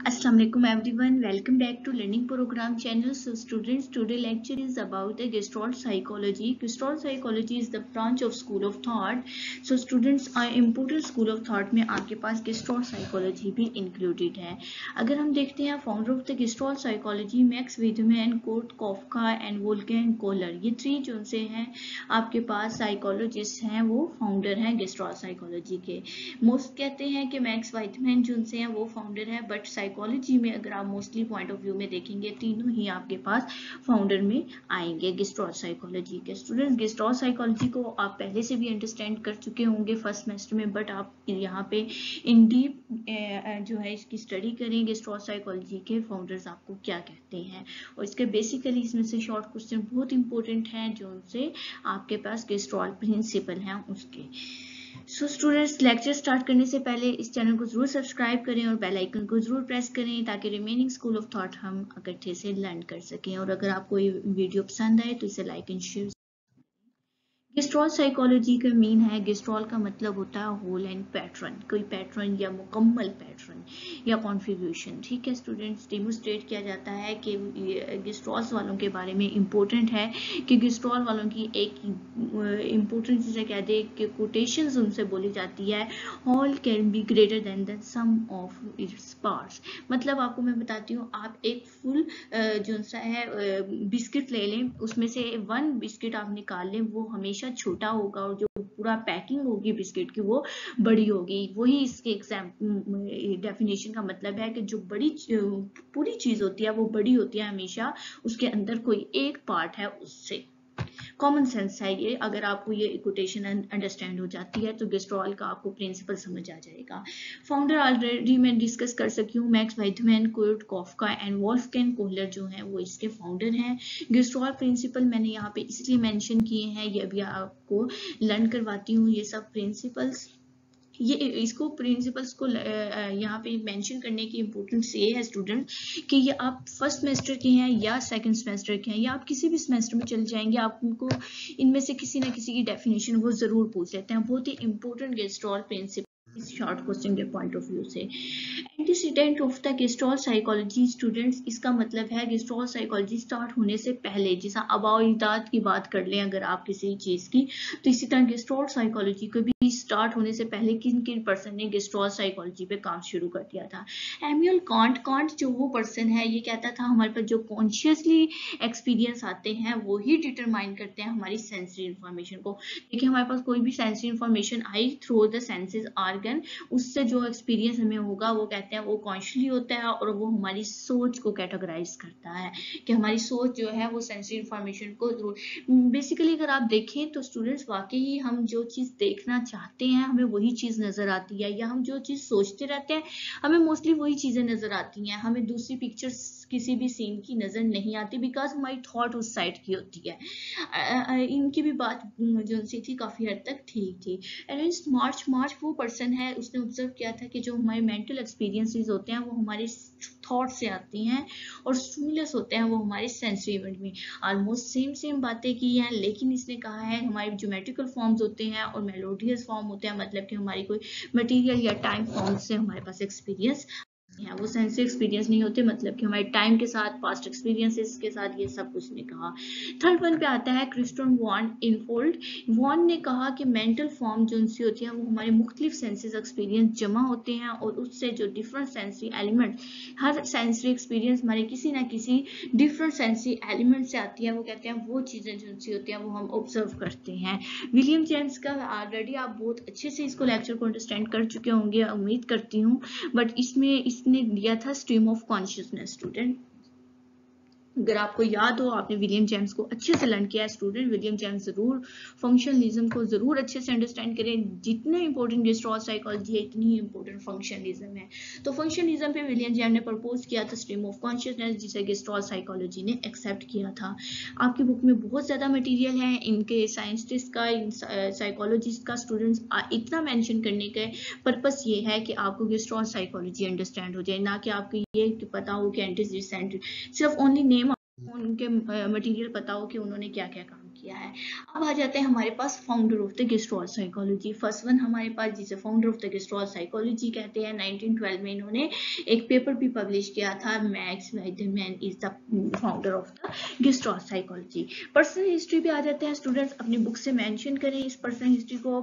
Assalamu alaikum everyone. Welcome back to Learning Program channel. So students, today lecture is about the Gestalt psychology. Gestalt psychology is the branch of school of thought. So students, important school of thought में आपके पास Gestalt psychology भी included है. अगर हम देखते हैं founder of the Gestalt psychology Max Weidmann, Kurt Kafka and Wolfgang Kohler. ये 3 जो से हैं आपके पास साइकोलॉजिस्ट हैं, वो फाउंडर हैं Gestalt psychology के. मोस्ट कहते हैं कि मैक्स वाइटमैन जो से हैं वो फाउंडर है, बट साइकोलॉजी में अगर आप मोस्टली पॉइंट ऑफ व्यू में देखेंगे तीनों ही आपके पास फाउंडर में आएंगे Gestalt साइकोलॉजी के. स्टूडेंट्स, Gestalt साइकोलॉजी को आप पहले से भी अंडरस्टैंड कर चुके होंगे फर्स्ट सेमेस्टर में, बट आप यहाँ पे इन डीप जो है इसकी स्टडी करें Gestalt साइकोलॉजी के फाउंडर्स आपको क्या कहते हैं, और इसके बेसिकली इसमें से शॉर्ट क्वेश्चन बहुत इंपॉर्टेंट हैं जो उनसे आपके पास Gestalt प्रिंसिपल हैं उसके. सो स्टूडेंट्स, लेक्चर स्टार्ट करने से पहले इस चैनल को जरूर सब्सक्राइब करें और बेल आइकन को जरूर प्रेस करें ताकि रिमेनिंग स्कूल ऑफ थॉट हम इकट्ठे से लर्न कर सकें. और अगर आपको ये वीडियो पसंद आए तो इसे like and share. Gestalt psychology का मीन है, Gestalt का मतलब होता है होल एंड पैटर्न, कोई पैटर्न या मुकम्मल पैटर्न या कॉन्फ़िगरेशन. ठीक है स्टूडेंट्स, डेमोस्ट्रेट किया जाता है कि Gestalt वालों के बारे में इम्पोर्टेंट है कि Gestalt वालों की एक इम्पोर्टेंट चीज़ कह दे कि कोटेशंस उनसे बोली जाती है, all can be greater than the sum of its parts. मतलब आपको मैं बताती हूँ, आप एक फुल जो सा है बिस्किट ले लें, उसमें से 1 बिस्किट आप निकाल लें, वो हमेशा छोटा होगा और जो पूरा पैकिंग होगी बिस्किट की वो बड़ी होगी. वही इसके डेफिनेशन का मतलब है कि जो बड़ी पूरी चीज होती है वो बड़ी होती है हमेशा, उसके अंदर कोई एक पार्ट है उससे. कॉमन सेंस है ये. अगर आपको ये कोटेशन अंडरस्टैंड हो जाती है तो Gestalt का आपको प्रिंसिपल समझ आ जाएगा. फाउंडर ऑलरेडी मैं डिस्कस कर सकी हूँ, Max Wertheimer, Kurt Koffka and Wolfgang Kohler जो हैं वो इसके फाउंडर हैं. Gestalt प्रिंसिपल मैंने यहाँ पे इसलिए मेंशन किए हैं, ये अभी आपको लर्न करवाती हूँ. ये सब प्रिंसिपल्स, ये इसको प्रिंसिपल्स को यहाँ पे मेंशन करने की इम्पोर्टेंस ये है स्टूडेंट कि ये आप फर्स्ट सेमेस्टर के हैं या सेकंड सेमेस्टर के हैं या आप किसी भी सेमेस्टर में चले जाएंगे, आपको इनमें से किसी ना किसी की डेफिनेशन वो जरूर पूछ लेते हैं. बहुत ही इंपॉर्टेंट Gestalt प्रिंसिपल इस शॉर्ट क्वेश्चन के पॉइंट ऑफ व्यू से. Antecedent of the Gestalt psychology students, इसका मतलब है Gestalt साइकोलॉजी स्टार्ट होने से पहले, जैसा अबाउदात की बात कर लें अगर आप किसी चीज की, तो इसी तरह Gestalt साइकोलॉजी को भी स्टार्ट होने से पहले किन किन पर्सन ने Gestalt साइकोलॉजी पे काम शुरू कर दिया था. एम्यूल कांट, कांट जो वो पर्सन है, ये कहता था हमारे पास जो कॉन्शियसली एक्सपीरियंस आते हैं वो ही डिटरमाइन करते हैं हमारी सेंसरी इंफॉर्मेशन को. देखिए हमारे पास कोई भी sensory information I through the senses organ, उससे जो एक्सपीरियंस हमें होगा वो कहते हैं वो कॉन्शियसली होता है और वो हमारी सोच को कैटेगराइज करता है कि हमारी सोच जो है वो सेंसरी इंफॉर्मेशन को. बेसिकली अगर आप देखें तो स्टूडेंट्स, वाकई हम जो चीज देखना चाहते हैं हमें वही चीज नजर आती है, या हम जो चीज सोचते रहते हैं हमें मोस्टली वही चीजें नजर आती हैं, हमें दूसरी पिक्चर्स किसी भी सीन की नजर नहीं आती, बिकॉज हमारी थॉट उस साइड की होती है. इनकी भी बात जो सी थी काफी हद तक ठीक थी. एरनेस्ट मार्च वो पर्सन है, उसने ऑब्जर्व किया था कि जो हमारे मेंटल एक्सपीरियंसेस होते हैं वो हमारे थॉट से आती हैं और स्टिमुलस होते हैं वो हमारे सेंसरी इवेंट में. ऑलमोस्ट सेम बातें की हैं, लेकिन इसने कहा है हमारे ज्योमेट्रिकल फॉर्म्स होते हैं और मेलोडियस फॉर्म होते हैं, मतलब कि हमारी कोई मटेरियल या टाइम फॉर्म से हमारे पास एक्सपीरियंस है, वो सेंसरी एक्सपीरियंस नहीं होते, मतलब कि हमारे टाइम के साथ, पास्ट एक्सपीरियंसेस के साथ, ये सब कुछ ने कहा. थर्ड वन पे आता है क्रिस्टन वॉन इनफोल्ड. वॉन ने कहा कि मेंटल फॉर्म जो उनसे होती है वो हमारे मुख्तलिफ सेंसेस एक्सपीरियंस जमा होते हैं और उससे जो डिफरेंट सेंसरी एलिमेंट, हर सेंसरी एक्सपीरियंस हमारे किसी ना किसी डिफरेंट सेंसरी एलिमेंट से आती है, वो कहते हैं वो चीजें जो उनसे होती हैं वो हम ऑब्जर्व करते हैं. विलियम जेम्स का ऑलरेडी आप बहुत अच्छे से इसको लेक्चर को अंडरस्टैंड कर चुके होंगे, उम्मीद करती हूँ, बट इसमें इसने दिया था स्ट्रीम ऑफ कॉन्शियसनेस. स्टूडेंट अगर आपको याद हो, आपने विलियम जेम्स को अच्छे से लर्न किया है स्टूडेंट, विलियम जेम्स जरूर फंक्शनलिज्म को जरूर अच्छे से अंडरस्टैंड करें. जितने इंपॉर्टेंट Gestalt साइकोलॉजी है इतनी ही इंपॉर्टेंट फंक्शनलिज्म है. तो फंक्शनलिज्म पे विलियम जेम्स ने प्रपोज किया था स्ट्रीम ऑफ कॉन्शियसनेस, जिसे Gestalt साइकोलॉजी ने एक्सेप्ट किया था. आपकी बुक में बहुत ज्यादा मटीरियल है इनके साइंटिस्ट का, साइकोलॉजिस्ट का. स्टूडेंट्स, इतना मैंशन करने का पर्पस ये है कि आपको Gestalt साइकोलॉजी अंडरस्टैंड हो जाए, ना कि आपको ये पता हो कि एंटीसेंट्रिक, सिर्फ ओनली नेम उनके मटेरियल पता हो कि उन्होंने क्या क्या काम किया. किया है। अब आ जाते हैं हमारे पास founder of the gestalt psychology. First one हमारे पास जिसे founder of the gestalt psychology कहते हैं, 1912 में इन्होंने एक पेपर भी पब्लिश किया था, Max Wertheimer is the founder of the gestalt psychology. Personal history पे आ जाते हैं। स्टूडेंट्स अपनी बुक से मेंशन करें इस पर्सनल हिस्ट्री को।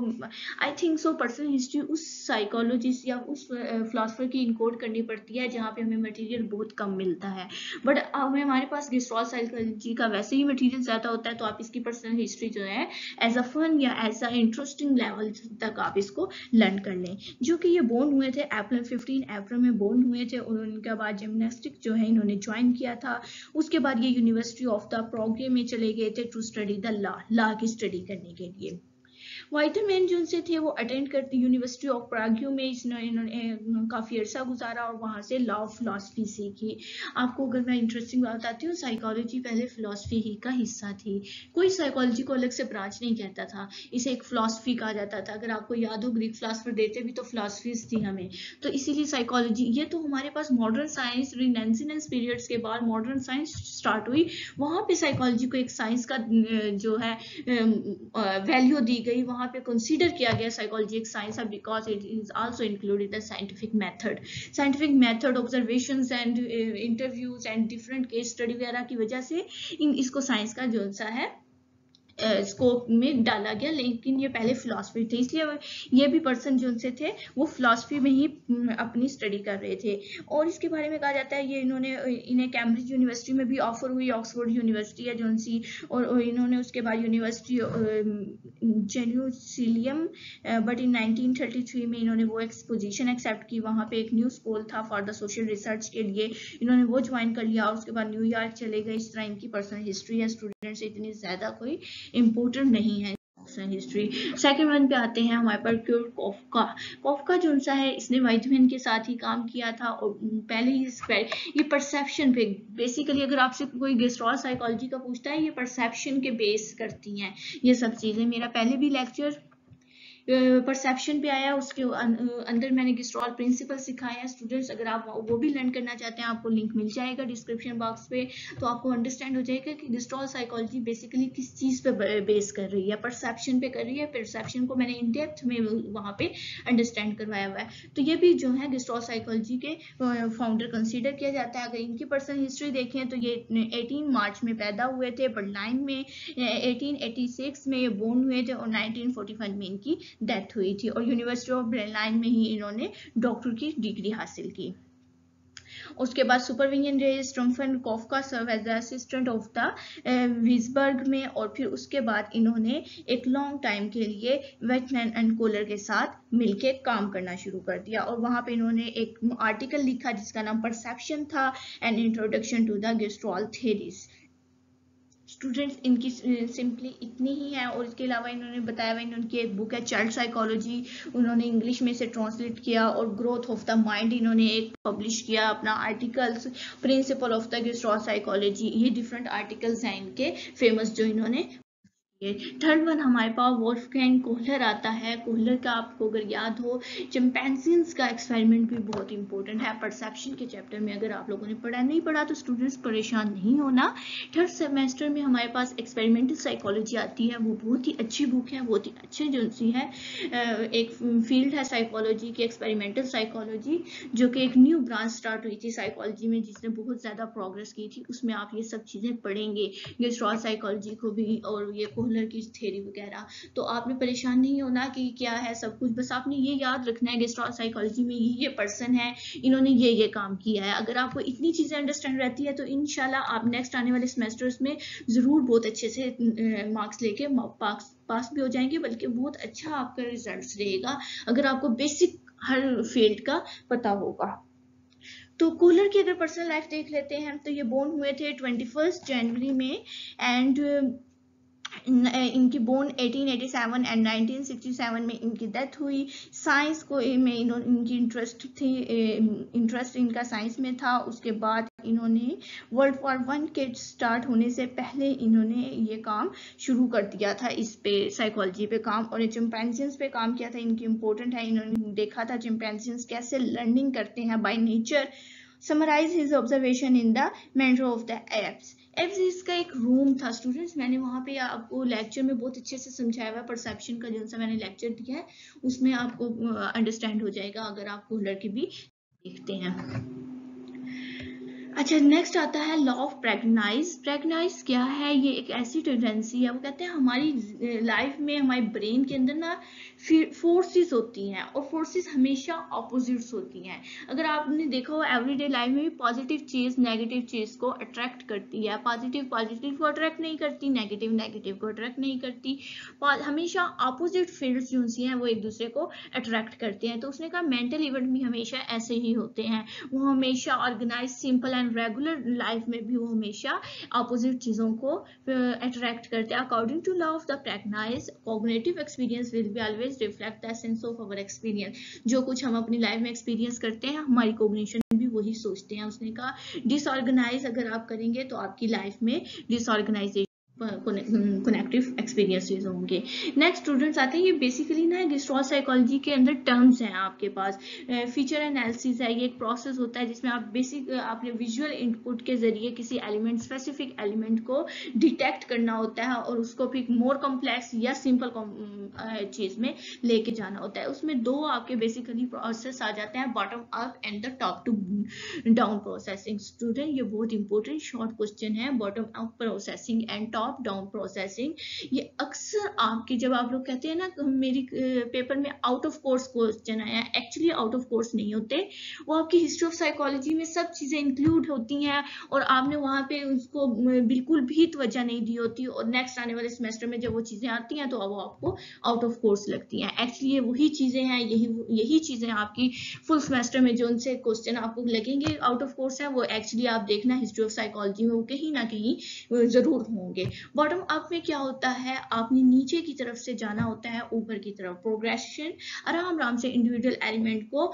I think so personal history उस साइकोलॉजिस्ट या उस फिलोसफर की इनकोड करनी पड़ती है जहाँ पे हमें मटेरियल बहुत कम मिलता है, बट हमारे पास गेस्ट्रॉल साइकोलॉजी का वैसे ही मटेरियल ज्यादा होता है, तो आप इसकी पर्सनल हिस्ट्री जो है एज अ फन या एज अ इंटरेस्टिंग लेवल तक आप इसको लर्न कर लें। जो कि ये बोर्न हुए थे अप्रैल 15 अप्रैल में बोर्न हुए थे, और उनके बाद जिम्नास्टिक जो है इन्होंने ज्वाइन किया था। उसके बाद ये यूनिवर्सिटी ऑफ द प्रोगे में चले गए थे टू स्टडी द लॉ की स्टडी करने के लिए। वाइटरमैन जो से थे वो अटेंड करते यूनिवर्सिटी ऑफ प्राग्यू में, इन्होंने काफी अरसा गुजारा और वहां से लॉ ऑफ फिलोसफी सीखी। आपको अगर मैं इंटरेस्टिंग बताती हूँ, साइकोलॉजी पहले फिलोसफी ही का हिस्सा थी, कोई साइकोलॉजी को अलग से ब्रांच नहीं कहता था, इसे एक फिलोसफी कहा जाता था। अगर आपको याद हो ग्रीक फिलोसफर देते भी तो फिलोसफीज थी हमें, तो इसीलिए साइकोलॉजी। ये तो हमारे पास मॉडर्न साइंस रिनेंसिस पीरियड्स के बाद मॉडर्न साइंस स्टार्ट हुई, वहां पे साइकोलॉजी को एक साइंस का जो है वैल्यू दी गई, वहां पे कंसीडर किया गया साइकोलॉजी एक साइंस है, because it is also included the scientific method observations and interviews and different case study वगैरह की वजह से इसको साइंस का जो सा है स्कोप में डाला गया। लेकिन ये पहले फिलोसफी थे, इसलिए ये भी पर्सन जो से थे वो फिलोसफी में ही अपनी स्टडी कर रहे थे। और इसके बारे में कहा जाता है ये इन्हें कैम्ब्रिज यूनिवर्सिटी में भी ऑफर हुई, ऑक्सफोर्ड यूनिवर्सिटी है जो सी, और इन्होंने उसके बाद यूनिवर्सिटी जेरूसलम, बट इन 1933 में इन्होंने वो पोजीशन एक्सेप्ट की, वहाँ पे एक न्यू स्कूल था फॉर द सोशल रिसर्च के लिए, इन्होंने वो ज्वाइन कर लिया और उसके बाद न्यूयॉर्क चले गए। इस तरह इनकी पर्सनल हिस्ट्री है। स्टूडेंट्स इतनी ज्यादा कोई इम्पोर्टेंट नहीं है हिस्ट्री। सेकंड वन पे आते हैं हमारे पास कोफका। कोफका जो सा है इसने वाइटमैन के साथ ही काम किया था, और पहले ये परसेप्शन पे बेसिकली, अगर आपसे कोई गेस्ट्रॉल साइकोलॉजी का पूछता है, ये परसेप्शन के बेस करती हैं ये सब चीजें। मेरा पहले भी लेक्चर परसेप्शन पे आया, उसके अंदर मैंने गेस्ट्रॉल प्रिंसिपल सिखाया। स्टूडेंट्स अगर आप वो भी लर्न करना चाहते हैं, आपको लिंक मिल जाएगा डिस्क्रिप्शन बॉक्स पे, तो आपको अंडरस्टैंड हो जाएगा कि गेस्ट्रॉल साइकोलॉजी बेसिकली किस चीज पे बेस कर रही है, परसेप्शन पे कर रही है। परसेप्शन को मैंने इन डेप्थ में वहां पे अंडरस्टैंड करवाया हुआ है। तो ये भी जो है गेस्ट्रॉल साइकोलॉजी के फाउंडर कंसिडर किया जाता है। अगर इनकी पर्सनल हिस्ट्री देखें तो ये 18 मार्च में पैदा हुए थे बर्लिन में, 1886 में ये बोर्न हुए थे और 1945 में इनकी डेथ हुई थी, और यूनिवर्सिटी ऑफ बर्लिन में ही इन्होंने डॉक्टर की डिग्री हासिल की। उसके बाद सुपरविजन रहे Stumpf Koffka serve as the assistant of the Wurzburg में, और फिर उसके बाद इन्होंने एक लॉन्ग टाइम के लिए वाइटमैन एंड कोलर के साथ मिलके काम करना शुरू कर दिया, और वहां पे इन्होंने एक आर्टिकल लिखा जिसका नाम परसेप्शन था, an introduction to the gestalt theories. Students इनकी सिंपली इतनी ही है, और इसके अलावा इन्होंने बताया हुआ इनकी एक बुक है चाइल्ड साइकोलॉजी, उन्होंने इंग्लिश में से ट्रांसलेट किया, और ग्रोथ ऑफ द माइंड इन्होंने एक पब्लिश किया अपना articles, principle of the gestalt psychology. ये डिफरेंट आर्टिकल्स हैं इनके फेमस जो इन्होंने। थर्ड वन हमारे पास वोल्फगैंग कोहलर आता है। कोहलर का आपको अगर याद हो, चिंपैंजीज का एक्सपेरिमेंट भी बहुत इंपॉर्टेंट है परसेप्शन के चैप्टर में। अगर आप लोगों ने पढ़ा नहीं पढ़ा तो स्टूडेंट्स परेशान नहीं होना। थर्ड सेमेस्टर में हमारे पास एक्सपेरिमेंटल साइकोलॉजी आती है, वो बहुत ही अच्छी बुक है, बहुत ही अच्छी जो सी है एक फील्ड है साइकोलॉजी की, एक्सपेरिमेंटल साइकोलॉजी, जो कि एक न्यू ब्रांच स्टार्ट हुई थी साइकोलॉजी में जिसने बहुत ज्यादा प्रोग्रेस की थी। उसमें आप ये सब चीजें पढ़ेंगे, गेस्ट्रॉल साइकोलॉजी को भी और ये कोहलर की थ्योरी वगैरह। तो आपने परेशान नहीं होना कि क्या है सब कुछ, बस आपने ये याद रखना है गेस्ट्रॉल साइकोलॉजी में ये पर्सन है, इन्होंने ये काम किया है। अगर आपको इतनी चीजें अंडरस्टैंड रहती है तो इंशाल्लाह आप नेक्स्ट आने वाले सेमेस्टर्स में जरूर बहुत अच्छे से मार्क्स लेके पास भी हो जाएंगे, बल्कि बहुत अच्छा आपका रिजल्ट रहेगा अगर आपको बेसिक हर फील्ड का पता होगा। तो कोहलर की अगर पर्सनल लाइफ देख लेते हैं तो ये बोर्न हुए थे 21 जनवरी में, एंड इनकी बोर्न 1887 एंड 1967 में इनकी डेथ हुई। साइंस को में इनकी इंटरेस्ट इनका साइंस में था। उसके बाद इन्होंने वर्ल्ड वॉर 1 के स्टार्ट होने से पहले इन्होंने ये काम शुरू कर दिया था, इस पे साइकोलॉजी पे काम, और चिंपैंजीज पे काम किया था। इनकी इंपॉर्टेंट है, इन्होंने देखा था चिंपैंजीज कैसे लर्निंग करते हैं by nature. Summarise his observation in the manner of the apes. Apes इसका एक रूम था स्टूडेंट्स, मैंने वहाँ पे आपको लेक्चर में बहुत अच्छे से समझाया हुआ, परसेप्शन का जो सा मैंने लेक्चर दिया है उसमें आपको अंडरस्टैंड हो जाएगा अगर आप कूलर की भी देखते हैं। अच्छा, नेक्स्ट आता है लॉ ऑफ प्रेगनाइज। प्रेगनाइज क्या है? ये एक ऐसी टेंडेंसी है, वो कहते हैं हमारी लाइफ में हमारे ब्रेन के अंदर ना फोर्सेस होती हैं और फोर्सेस हमेशा ऑपोजिट्स होती हैं। अगर आपने देखा हो एवरीडे लाइफ में भी पॉजिटिव चीज नेगेटिव चीज को अट्रैक्ट करती है, पॉजिटिव पॉजिटिव को अट्रैक्ट नहीं करती, नेगेटिव नेगेटिव को अट्रैक्ट नहीं करती, हमेशा ऑपोजिट फील्ड्स जो हैं वो एक दूसरे को अट्रैक्ट करते हैं। तो उसने कहा मेंटल इवेंट भी हमेशा ऐसे ही होते हैं, वो हमेशा organise simple and regular life में भी वो हमेशा अपोजिट चीजों को अट्रैक्ट करते हैं। According to law of the pragnanz, cognitive experience will be always reflect the essence of our experience. जो कुछ हम अपनी लाइफ में एक्सपीरियंस करते हैं हमारी कॉग्निशन भी वही सोचते हैं। उसने कहा डिसऑर्गेनाइज अगर आप करेंगे तो आपकी लाइफ में डिसऑर्गेनाइजेशन कनेक्टिव एक्सपीरियंसेस होंगे। नेक्स्ट स्टूडेंट्स आते हैं, ये बेसिकली ना गेस्ट्रॉल साइकोलॉजी के अंदर टर्म्स हैं आपके पास। फीचर एनालिसिस है, ये एक प्रोसेस होता है जिसमें आप बेसिक आपने विजुअल इनपुट के जरिए किसी एलिमेंट स्पेसिफिक एलिमेंट को डिटेक्ट करना होता है और उसको फिर मोर कॉम्प्लेक्स या सिंपल चीज में लेके जाना होता है। उसमें दो आपके बेसिकली प्रोसेस आ जाते हैं, bottom up and the top to down processing. Student ये बहुत इंपॉर्टेंट शॉर्ट क्वेश्चन है, bottom up processing and top down processing. ये अक्सर आपके जब आप लोग कहते हैं ना मेरी पेपर में आउट ऑफ कोर्स क्वेश्चन आया, एक्चुअली आउट ऑफ कोर्स नहीं होते, वो आपकी हिस्ट्री ऑफ साइकोलॉजी में सब चीजें इंक्लूड होती हैं और आपने वहां पे उसको बिल्कुल भी तवज्जो नहीं दी होती और नेक्स्ट आने वाले सेमेस्टर में जब वो चीजें आती हैं तो वो आपको आउट ऑफ कोर्स लगती हैं। एक्चुअली ये वही चीजें हैं, यही चीजें आपकी फुल सेमेस्टर में जो उनसे क्वेश्चन आपको लगेंगे आउट ऑफ कोर्स है, वो एक्चुअली आप देखना हिस्ट्री ऑफ साइकोलॉजी में वो कहीं ना कहीं जरूर होंगे। बॉटम अप में क्या होता है, आपने नीचे की तरफ से जाना होता है ऊपर की तरफ, प्रोग्रेशन आराम आराम से इंडिविजुअल एलिमेंट को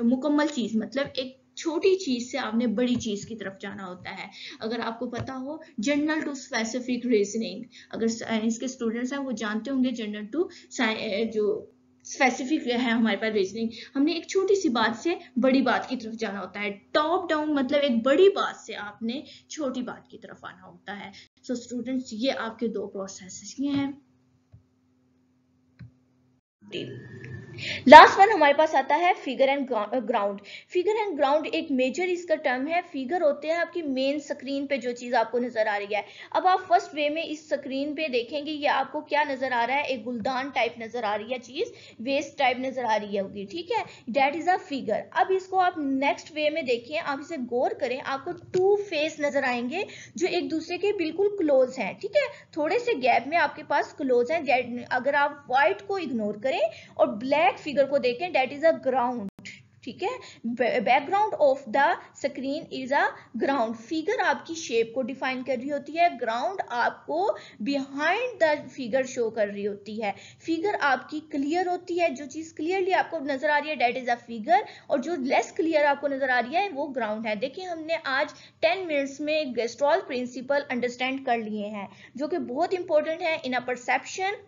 मुकम्मल चीज मतलब एक छोटी चीज से आपने बड़ी चीज की तरफ जाना होता है। अगर आपको पता हो जनरल टू स्पेसिफिक रीजनिंग, अगर साइंस के स्टूडेंट्स हैं वो जानते होंगे जनरल टू जो स्पेसिफिक है हमारे पास रीजनिंग, हमने एक छोटी सी बात से बड़ी बात की तरफ जाना होता है। टॉप डाउन मतलब एक बड़ी बात से आपने छोटी बात की तरफ आना होता है। सो स्टूडेंट्स ये आपके दो प्रोसेस ये हैं। लास्ट वन हमारे पास आता है figure and ground. Figure and ground एक मेजर इसका टर्म है। फिगर होते हैं आपकी मेन स्क्रीन पे जो चीज आपको नजर आ रही है। अब आप फर्स्ट वे में इस स्क्रीन पे देखेंगे ये आपको क्या नजर आ रहा है, एक गुलदान टाइप नजर आ रही है चीज, वेस्ट टाइप नजर आ रही होगी, ठीक है, दैट इज अ फिगर। अब इसको आप नेक्स्ट वे में देखिए, आप इसे गौर करें, आपको टू फेस नजर आएंगे जो एक दूसरे के बिल्कुल क्लोज हैं, ठीक है, थोड़े से गैप में आपके पास क्लोज हैं। अगर आप व्हाइट को इग्नोर करें और ब्लैक फिगर को देखें, दैट इज अ ग्राउंड, ठीक है, background of the screen is a ground. Figure आपकी शेप को डिफाइन कर रही होती है, ग्राउंड आपको बिहाइंड द फिगर शो कर रही होती है। फिगर आपकी क्लियर होती है, जो चीज क्लियरली आपको नजर आ रही है दैट इज अ फिगर, और जो लेस क्लियर आपको नजर आ रही है वो ग्राउंड है। देखिए हमने आज 10 मिनट्स में गेस्ट्रॉल प्रिंसिपल अंडरस्टैंड कर लिए हैं जो कि बहुत इंपॉर्टेंट है in a perception.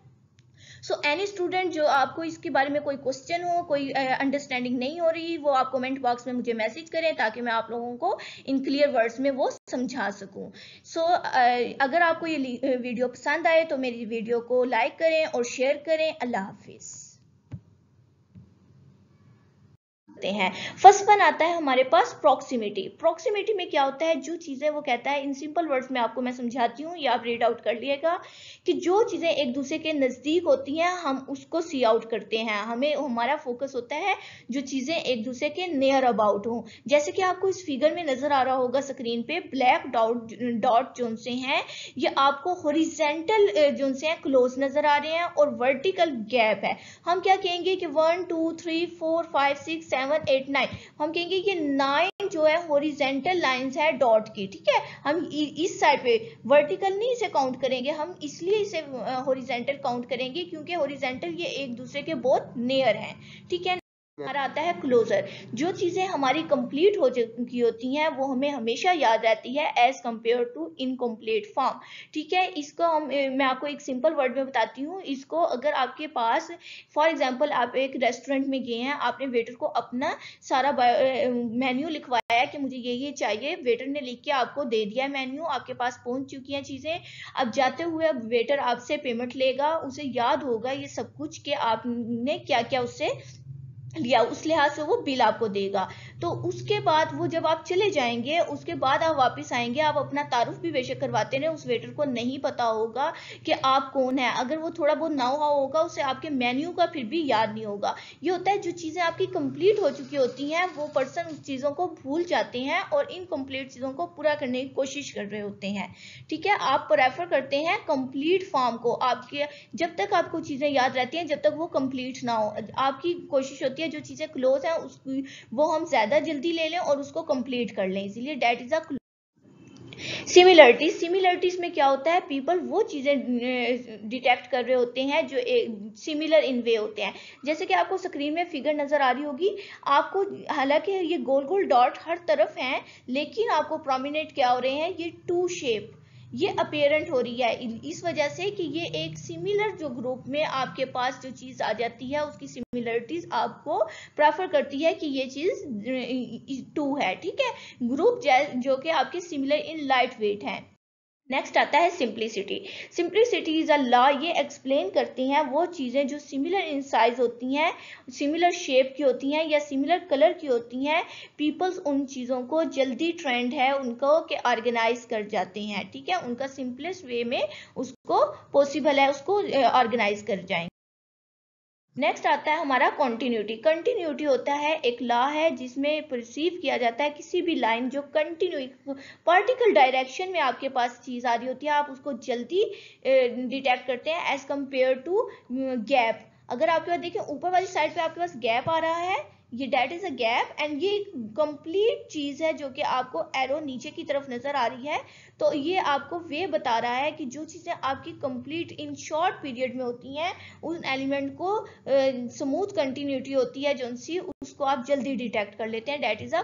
So any student जो आपको इसके बारे में कोई क्वेश्चन हो, कोई अंडरस्टैंडिंग नहीं हो रही, वो आप कमेंट बॉक्स में मुझे मैसेज करें ताकि मैं आप लोगों को इन क्लियर वर्ड्स में वो समझा सकूं। सो अगर आपको ये वीडियो पसंद आए तो मेरी वीडियो को लाइक करें और शेयर करें। अल्लाह हाफिज। हैं फर्स्ट वन आता है हमारे पास प्रॉक्सिमिटी। प्रॉक्सिमिटी में क्या होता है, जो चीजें वो कहता है इन सिंपल वर्ड्स में आपको मैं समझाती हूँ, या आप रीड आउट कर लिएगा कि जो चीजें एक दूसरे के नजदीक होती हैं हम उसको सी आउट करते हैं, हमें हमारा फोकस होता है जो चीजें एक दूसरे के नियर अबाउट हो। जैसे कि आपको इस फिगर में नजर आ रहा होगा स्क्रीन पे, ब्लैक डॉट जो से हैं ये आपको हॉरिजॉन्टल जो से हैं क्लोज नजर आ रहे हैं और वर्टिकल गैप है। हम क्या कहेंगे कि 1 2 3 4 5 6 7 8 9, हम कहेंगे कि 9 जो है हॉरिजॉन्टल लाइंस है डॉट की, ठीक है। हम इस साइड पे वर्टिकल नहीं इसे काउंट करेंगे, हम इसलिए इसे हॉरिजॉन्टल काउंट करेंगे क्योंकि हॉरिजॉन्टल ये एक दूसरे के बहुत नियर हैं, ठीक है। हमारा आता है क्लोजर। जो चीजें हमारी कंप्लीट हो चुकी होती हैं वो हमें हमेशा याद रहती है as compare to incomplete form. ठीक है, इसको मैं आपको एक सिंपल वर्ड में बताती हूँ। इसको अगर आपके पास फॉर एग्जांपल आप एक रेस्टोरेंट में गए हैं, आपने वेटर को अपना सारा मेन्यू लिखवाया कि मुझे ये चाहिए, वेटर ने लिख के आपको दे दिया मेन्यू, आपके पास पहुंच चुकी हैं चीजें। अब जाते हुए अब वेटर आपसे पेमेंट लेगा, उसे याद होगा ये सब कुछ कि आपने क्या क्या उससे लिया, उस लिहाज से वो बिल आपको देगा। तो उसके बाद वो जब आप चले जाएंगे, उसके बाद आप वापस आएंगे, आप अपना तारुफ भी बेशक करवाते रहे, उस वेटर को नहीं पता होगा कि आप कौन है। अगर वो थोड़ा बहुत ना हुआ होगा, उसे आपके मेन्यू का फिर भी याद नहीं होगा। ये होता है जो चीजें आपकी कंप्लीट हो चुकी होती हैं वो पर्सन उस चीजों को भूल जाते हैं और इनकम्प्लीट चीजों को पूरा करने की कोशिश कर रहे होते हैं। ठीक है, आप प्रेफर करते हैं कंप्लीट फॉर्म को। आपके जब तक आपको चीजें याद रहती हैं, जब तक वो कंप्लीट ना हो, आपकी कोशिश होती है जो चीजें क्लोज है उसकी वो हम ज्यादा जल्दी ले लें और उसको कंप्लीट कर लें, इसीलिए that is a similarities. Similarities में क्या होता है, पीपल वो चीजें डिटेक्ट कर रहे होते हैं जो सिमिलर इन वे होते हैं। जैसे कि आपको स्क्रीन में फिगर नजर आ रही होगी, आपको हालांकि ये गोल गोल डॉट हर तरफ हैं, लेकिन आपको प्रोमिनेंट क्या हो रहे हैं, ये टू शेप ये अपेरेंट हो रही है इस वजह से कि ये एक सिमिलर जो ग्रुप में आपके पास जो चीज आ जाती है उसकी सिमिलरिटीज आपको प्रेफर करती है कि ये चीज टू है। ठीक है, ग्रुप जो कि आपके सिमिलर इन लाइट वेट हैं। नेक्स्ट आता है simplicity. Simplicity is a law. ये एक्सप्लेन करती हैं वो चीजें जो सिमिलर इन साइज होती हैं, सिमिलर शेप की होती हैं या सिमिलर कलर की होती हैं। पीपल्स उन चीजों को जल्दी ट्रेंड है उनको कि ऑर्गेनाइज कर जाते हैं। ठीक है, उनका सिंपलेस्ट वे में उसको पॉसिबल है उसको ऑर्गेनाइज कर जाएंगे। नेक्स्ट आता है हमारा कंटिन्यूटी। कंटिन्यूटी होता है एक लॉ है जिसमें परसीव किया जाता है किसी भी लाइन जो कंटिन्यू पार्टिकल डायरेक्शन में आपके पास चीज आ रही होती है, आप उसको जल्दी डिटेक्ट करते हैं एज कंपेयर टू गैप। अगर आपके पास देखिए ऊपर वाली साइड पे आपके पास गैप आ रहा है, ये that is a gap and ये कंप्लीट चीज है जो कि आपको एरो नीचे की तरफ नजर आ रही है। तो ये आपको वे बता रहा है कि जो चीजें आपकी कंप्लीट इन शॉर्ट पीरियड में होती हैं उन एलिमेंट को स्मूथ कंटिन्यूटी होती है जो उसको आप जल्दी डिटेक्ट कर लेते हैं, डेट इज अ